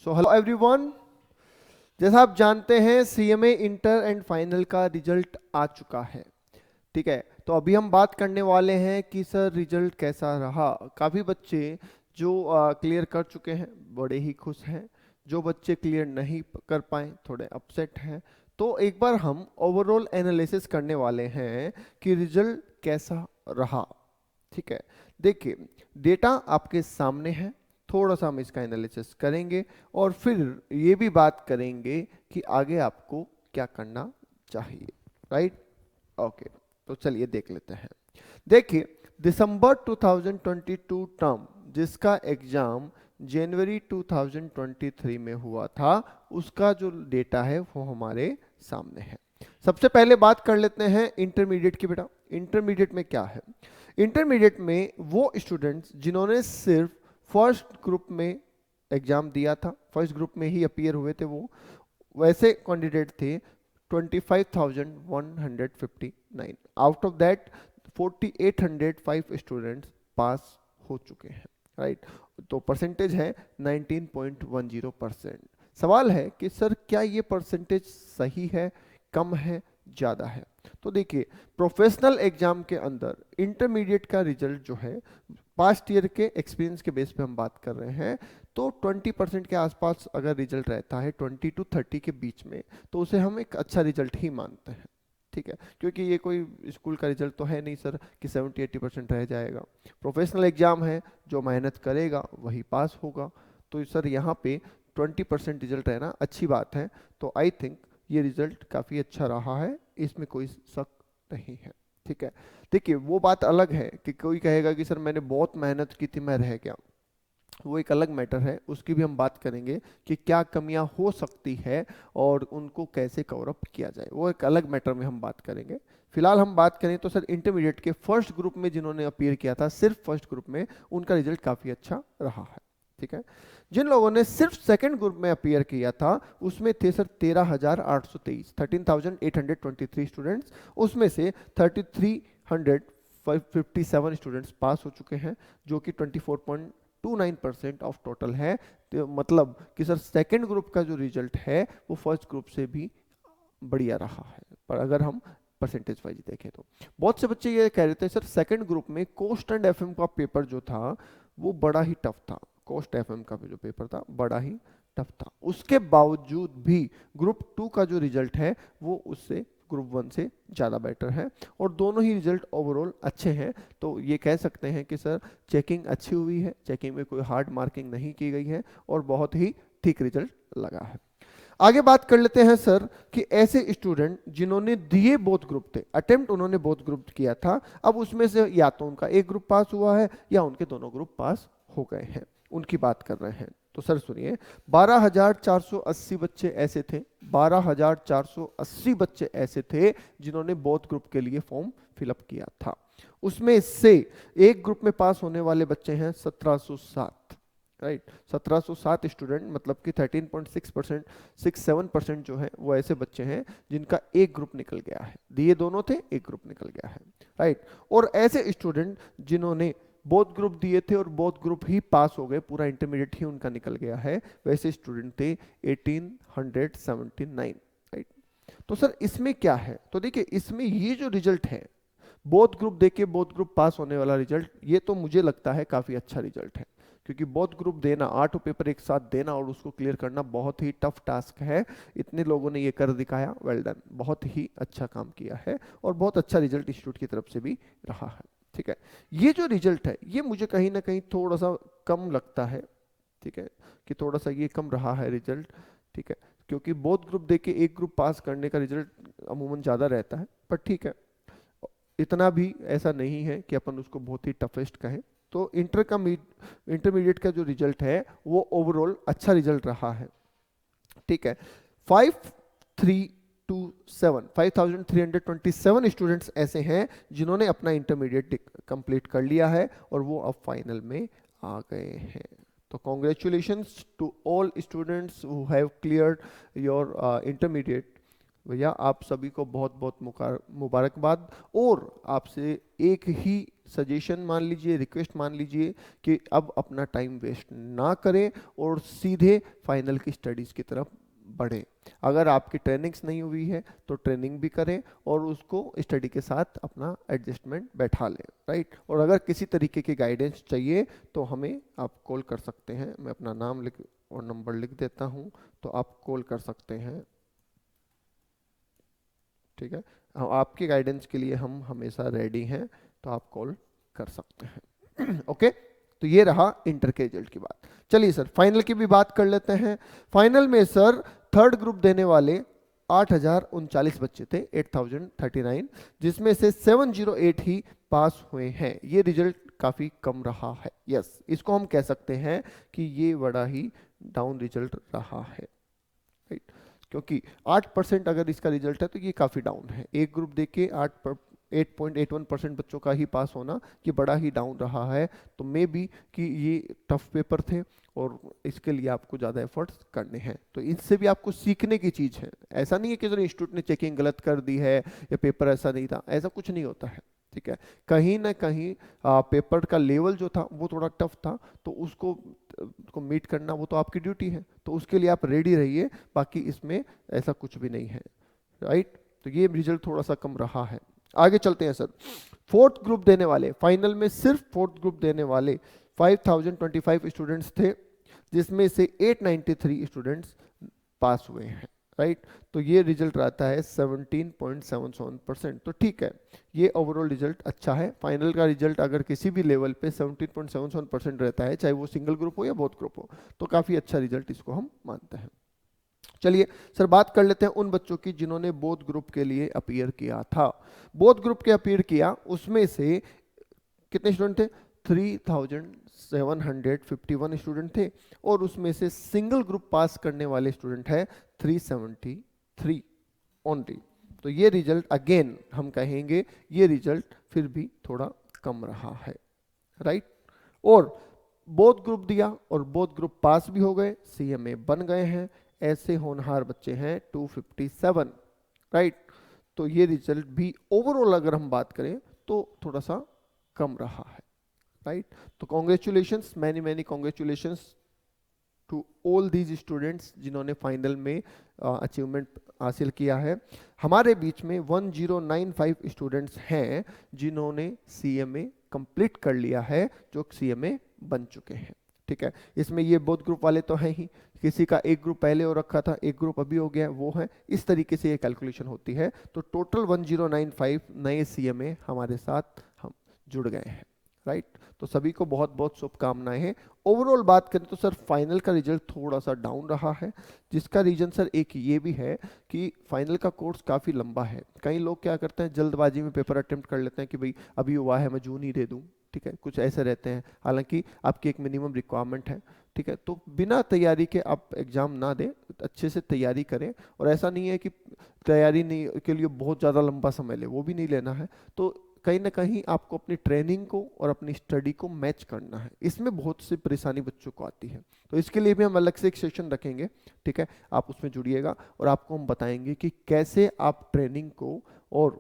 So hello everyone, जैसा आप जानते हैं सीएमए इंटर एंड फाइनल का रिजल्ट आ चुका है। ठीक है, तो अभी हम बात करने वाले हैं कि सर रिजल्ट कैसा रहा। काफ़ी बच्चे जो क्लियर कर चुके हैं बड़े ही खुश हैं, जो बच्चे क्लियर नहीं कर पाए थोड़े अपसेट हैं। तो एक बार हम ओवरऑल एनालिसिस करने वाले हैं कि रिजल्ट कैसा रहा। ठीक है, देखिए डेटा आपके सामने है, थोड़ा सा हम इसका एनालिसिस करेंगे और फिर ये भी बात करेंगे कि आगे आपको क्या करना चाहिए। राइट, ओके, तो चलिए देख लेते हैं। देखिए दिसंबर 2022 टर्म जिसका एग्जाम जनवरी 2023 में हुआ था, उसका जो डेटा है वो हमारे सामने है। सबसे पहले बात कर लेते हैं इंटरमीडिएट की। बेटा इंटरमीडिएट में क्या है? इंटरमीडिएट में वो स्टूडेंट्स जिन्होंने सिर्फ फर्स्ट ग्रुप में एग्जाम दिया था, फर्स्ट ग्रुप में ही अपीयर हुए थे, वो वैसे कैंडिडेट थे 25,159। Out of that 4,805 students pass हो चुके हैं। राइट, तो परसेंटेज है 19.10%। सवाल है कि सर क्या ये परसेंटेज सही है, कम है, ज़्यादा है? तो देखिए प्रोफेशनल एग्जाम के अंदर इंटरमीडिएट का रिजल्ट जो है पास्ट ईयर के एक्सपीरियंस के बेस पे हम बात कर रहे हैं, तो 20% के आसपास अगर रिजल्ट रहता है 20 to 30 के बीच में, तो उसे हम एक अच्छा रिजल्ट ही मानते हैं। ठीक है, क्योंकि ये कोई स्कूल का रिजल्ट तो है नहीं सर कि 70-80% रह जाएगा। प्रोफेशनल एग्जाम है, जो मेहनत करेगा वही पास होगा। तो सर यहाँ पे 20% रिजल्ट रहना अच्छी बात है। तो आई थिंक ये रिजल्ट काफ़ी अच्छा रहा है, इसमें कोई शक नहीं है। ठीक है, देखिए वो बात अलग है कि कोई कहेगा कि सर मैंने बहुत मेहनत की थी मैं रह गया, वो एक अलग मैटर है, उसकी भी हम बात करेंगे कि क्या कमियां हो सकती है और उनको कैसे कवर अप किया जाए, वो एक अलग मैटर में हम बात करेंगे। फिलहाल हम बात करें तो सर इंटरमीडिएट के फर्स्ट ग्रुप में जिन्होंने अपीयर किया था, सिर्फ फर्स्ट ग्रुप में, उनका रिजल्ट काफ़ी अच्छा रहा है। ठीक है, जिन लोगों ने सिर्फ सेकंड ग्रुप में अपीयर किया था उसमें थे सर 13,823, 13,823 स्टूडेंट्स। उसमें से 3,357 स्टूडेंट्स पास हो चुके हैं, जो कि 24.29% ऑफ टोटल है। तो मतलब कि सर सेकंड ग्रुप का जो रिजल्ट है वो फर्स्ट ग्रुप से भी बढ़िया रहा है, पर अगर हम परसेंटेज वाइज देखें तो बहुत से बच्चे ये कह रहे थे सर सेकंड ग्रुप में कोस्ट एंड एफएम का पेपर जो था वो बड़ा ही टफ था। कोस्ट एफएम का जो पेपर था बड़ा ही टफ था, उसके बावजूद भी ग्रुप 2 का जो रिजल्ट है वो उससे ग्रुप 1 से ज़्यादा बेटर है, और दोनों ही रिजल्ट ओवरऑल अच्छे हैं। तो ये कह सकते हैं कि सर चेकिंग अच्छी हुई है, चेकिंग में कोई हार्ड मार्किंग नहीं की गई है और बहुत ही ठीक रिजल्ट लगा है। आगे बात कर लेते हैं सर कि ऐसे स्टूडेंट जिन्होंने दिए बोथ ग्रुप थे, अटेम्प्ट उन्होंने बोथ ग्रुप किया था, अब उसमें से या तो उनका एक ग्रुप पास हुआ है या उनके दोनों ग्रुप पास हो गए हैं, उनकी बात कर रहे हैं। तो सर सुनिए 12,480 बच्चे ऐसे थे, 12,480 बच्चे ऐसे थे जिन्होंने बोथ ग्रुप के लिए फॉर्म फिलअप किया था। उसमें से एक ग्रुप में पास होने वाले बच्चे हैं 1707। राइट, 1707 स्टूडेंट, मतलब कि 13.6%, 67% जो है वो ऐसे बच्चे हैं जिनका एक ग्रुप निकल गया है। दिए दोनों थे, एक ग्रुप निकल गया है। राइट, और ऐसे स्टूडेंट जिन्होंने बोथ ग्रुप दिए थे और बोथ ग्रुप ही पास हो गए, पूरा इंटरमीडिएट ही उनका निकल गया है, वैसे स्टूडेंट थे 1879। राइट, तो सर इसमें क्या है? तो देखिए इसमें ये जो रिजल्ट है बोथ ग्रुप देके बोथ ग्रुप पास होने वाला रिजल्ट, ये तो मुझे लगता है काफी अच्छा रिजल्ट है, क्योंकि बोथ ग्रुप देना, 8 पेपर एक साथ देना और उसको क्लियर करना बहुत ही टफ टास्क है। इतने लोगों ने ये कर दिखाया, वेल डन, बहुत ही अच्छा काम किया है और बहुत अच्छा रिजल्ट इंस्टीट्यूट की तरफ से भी रहा है। ठीक है, ये जो रिजल्ट है ये मुझे कहीं ना कहीं थोड़ा सा कम लगता है। ठीक है, कि थोड़ा सा ये कम रहा है रिजल्ट। ठीक है, क्योंकि बोथ ग्रुप देके एक ग्रुप पास करने का रिजल्ट अमूमन ज़्यादा रहता है, पर ठीक है, इतना भी ऐसा नहीं है कि अपन उसको बहुत ही टफेस्ट कहें। तो इंटरमीडिएट का जो रिजल्ट है वो ओवरऑल अच्छा रिजल्ट रहा है। ठीक है, 5,327 स्टूडेंट्स ऐसे हैं जिन्होंने अपना इंटरमीडिएट कंप्लीट कर लिया है और वो अब फाइनल में आ गए हैं। तो congratulations to all students who have cleared your intermediate भैया आप सभी को बहुत बहुत मुबारकबाद। और आपसे एक ही सजेशन मान लीजिए, रिक्वेस्ट मान लीजिए कि अब अपना टाइम वेस्ट ना करें और सीधे फाइनल की स्टडीज़ की तरफ बढ़ें। अगर आपकी ट्रेनिंग्स नहीं हुई है तो ट्रेनिंग भी करें और उसको स्टडी के साथ अपना एडजस्टमेंट बैठा लें, राइट। और अगर किसी तरीके की गाइडेंस चाहिए तो हमें आप कॉल कर सकते हैं। मैं अपना नाम लिख और नंबर लिख देता हूं, तो आप कॉल कर सकते हैं, ठीक है। आपकी गाइडेंस के लिए हम हमेशा रेडी हैं, तो आप कॉल कर सकते हैं। ओके, तो ये रहा इंटर के रिजल्ट की बात। चलिए सर फाइनल की भी बात कर लेते हैं। फाइनल में सर थर्ड ग्रुप देने वाले 8,039 बच्चे थे, 8,039, जिसमें से 708 ही पास हुए हैं। ये रिजल्ट काफ़ी कम रहा है। यस, इसको हम कह सकते हैं कि ये बड़ा ही डाउन रिजल्ट रहा है, राइट। क्योंकि 8% अगर इसका रिजल्ट है तो ये काफ़ी डाउन है। एक ग्रुप देख के 8.81% बच्चों का ही पास होना ये बड़ा ही डाउन रहा है। तो मे बी कि ये टफ पेपर थे और इसके लिए आपको ज़्यादा एफर्ट्स करने हैं। तो इससे भी आपको सीखने की चीज़ है। ऐसा नहीं है कि इंस्टीट्यूट ने चेकिंग गलत कर दी है या पेपर ऐसा नहीं था, ऐसा कुछ नहीं होता है, ठीक है। कहीं ना कहीं पेपर का लेवल जो था वो थोड़ा टफ था, तो उसको मीट करना वो तो आपकी ड्यूटी है, तो उसके लिए आप रेडी रहिए। बाकी इसमें ऐसा कुछ भी नहीं है, राइट। तो ये रिजल्ट थोड़ा सा कम रहा है। आगे चलते हैं सर। फोर्थ ग्रुप देने वाले, फाइनल में सिर्फ फोर्थ ग्रुप देने वाले 5,025 स्टूडेंट्स थे, जिसमें से 893 स्टूडेंट्स पास हुए हैं, राइट। तो ये रिजल्ट रहता है 17.77%। तो ठीक है, ये ओवरऑल रिजल्ट अच्छा है। फाइनल का रिजल्ट अगर किसी भी लेवल पे 17.77% रहता है, चाहे वो सिंगल ग्रुप हो या बोथ ग्रुप हो, तो काफ़ी अच्छा रिजल्ट इसको हम मानते हैं। चलिए सर बात कर लेते हैं उन बच्चों की जिन्होंने बोथ ग्रुप के लिए अपीयर किया था। बोथ ग्रुप के अपीयर किया, उसमें से कितने स्टूडेंट थे? 3,751 स्टूडेंट थे, और उसमें से सिंगल ग्रुप पास करने वाले स्टूडेंट है 373 ओनली। तो ये रिजल्ट अगेन हम कहेंगे ये रिजल्ट फिर भी थोड़ा कम रहा है, राइट। और बोथ ग्रुप दिया और बोथ ग्रुप पास भी हो गए, सीएमए बन गए हैं। ऐसे होनहार बच्चे हैं 257, राइट। तो ये रिजल्ट भी ओवरऑल अगर हम बात करें तो थोड़ा सा कम रहा है, राइट। तो congratulations, many many congratulations to all these students जिन्होंने फाइनल में अचीवमेंट हासिल किया है। हमारे बीच में 1095 स्टूडेंट्स हैं जिन्होंने सीएमए कंप्लीट कर लिया है, जो सीएमए बन चुके हैं, ठीक है। इसमें ये बोथ ग्रुप वाले तो हैं ही, किसी का एक ग्रुप पहले हो रखा था, एक ग्रुप अभी हो गया, वो है। इस तरीके से ये कैलकुलेशन होती है। तो टोटल 1095 नए सीएमए हमारे साथ हम जुड़ गए हैं, राइट। तो सभी को बहुत बहुत शुभकामनाएं हैं। ओवरऑल बात करें तो सर फाइनल का रिजल्ट थोड़ा सा डाउन रहा है, जिसका रीजन सर एक ये भी है कि फाइनल का कोर्स काफ़ी लंबा है। कई लोग क्या करते हैं, जल्दबाजी में पेपर अटेम्प्ट कर लेते हैं कि भाई अभी हुआ है मैं जून ही दे दूं, ठीक है, कुछ ऐसे रहते हैं। हालांकि आपकी एक मिनिमम रिक्वायरमेंट है, ठीक है। तो बिना तैयारी के आप एग्ज़ाम ना दें, अच्छे से तैयारी करें। और ऐसा नहीं है कि तैयारी नहीं के लिए बहुत ज़्यादा लंबा समय ले, वो भी नहीं लेना है। तो कहीं ना कहीं आपको अपनी ट्रेनिंग को और अपनी स्टडी को मैच करना है। इसमें बहुत सी परेशानी बच्चों को आती है, तो इसके लिए भी हम अलग से एक सेशन रखेंगे, ठीक है। आप उसमें जुड़िएगा और आपको हम बताएंगे कि कैसे आप ट्रेनिंग को और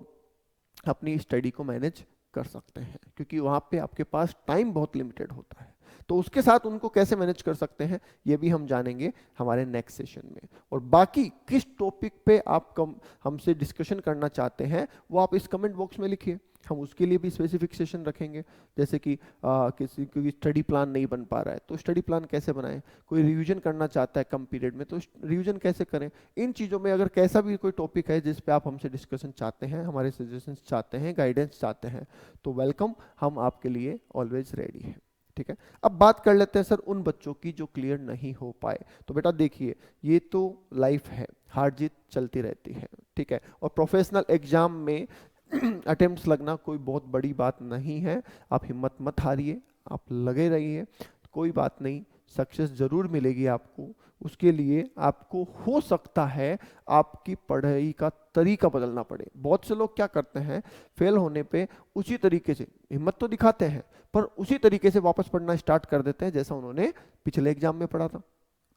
अपनी स्टडी को मैनेज कर सकते हैं, क्योंकि वहाँ पे आपके पास टाइम बहुत लिमिटेड होता है। तो उसके साथ उनको कैसे मैनेज कर सकते हैं ये भी हम जानेंगे हमारे नेक्स्ट सेशन में। और बाकी किस टॉपिक पे आप हमसे डिस्कशन करना चाहते हैं वो आप इस कमेंट बॉक्स में लिखिए, हम उसके लिए भी स्पेसिफिक सेशन रखेंगे। जैसे कि किसी कोई स्टडी प्लान नहीं बन पा रहा है तो स्टडी प्लान कैसे बनाएं, कोई रिवीजन करना चाहता है कम पीरियड में तो रिवीजन कैसे करें। इन चीज़ों में अगर कैसा भी कोई टॉपिक है जिस पे आप हमसे डिस्कशन चाहते हैं, हमारे सजेशंस चाहते हैं, गाइडेंस चाहते हैं, तो वेलकम, हम आपके लिए ऑलवेज रेडी हैं, ठीक है। अब बात कर लेते हैं सर उन बच्चों की जो क्लियर नहीं हो पाए। तो बेटा देखिए, ये तो लाइफ है, हार जीत चलती रहती है, ठीक है। और प्रोफेशनल एग्जाम में अटेम्प्ट्स लगना कोई बहुत बड़ी बात नहीं है। आप हिम्मत मत हारिए, आप लगे रहिए, कोई बात नहीं, सक्सेस जरूर मिलेगी आपको। उसके लिए आपको हो सकता है आपकी पढ़ाई का तरीका बदलना पड़े। बहुत से लोग क्या करते हैं, फेल होने पे उसी तरीके से हिम्मत तो दिखाते हैं पर उसी तरीके से वापस पढ़ना स्टार्ट कर देते हैं जैसा उन्होंने पिछले एग्जाम में पढ़ा था,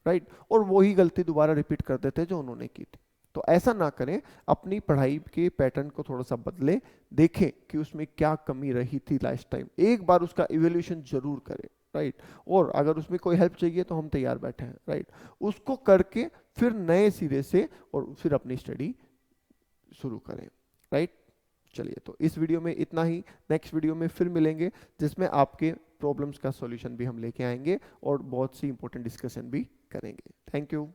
राइट। और वही गलती दोबारा रिपीट कर देते हैं जो उन्होंने की थी। तो ऐसा ना करें, अपनी पढ़ाई के पैटर्न को थोड़ा सा बदलें, देखें कि उसमें क्या कमी रही थी लास्ट टाइम, एक बार उसका इवेल्यूशन जरूर करें, राइट। और अगर उसमें कोई हेल्प चाहिए तो हम तैयार बैठे हैं, राइट। उसको करके फिर नए सिरे से और फिर अपनी स्टडी शुरू करें, राइट। चलिए, तो इस वीडियो में इतना ही। नेक्स्ट वीडियो में फिर मिलेंगे, जिसमें आपके प्रॉब्लम्स का सॉल्यूशन भी हम लेके आएंगे और बहुत सी इंपॉर्टेंट डिस्कशन भी करेंगे। Thank you.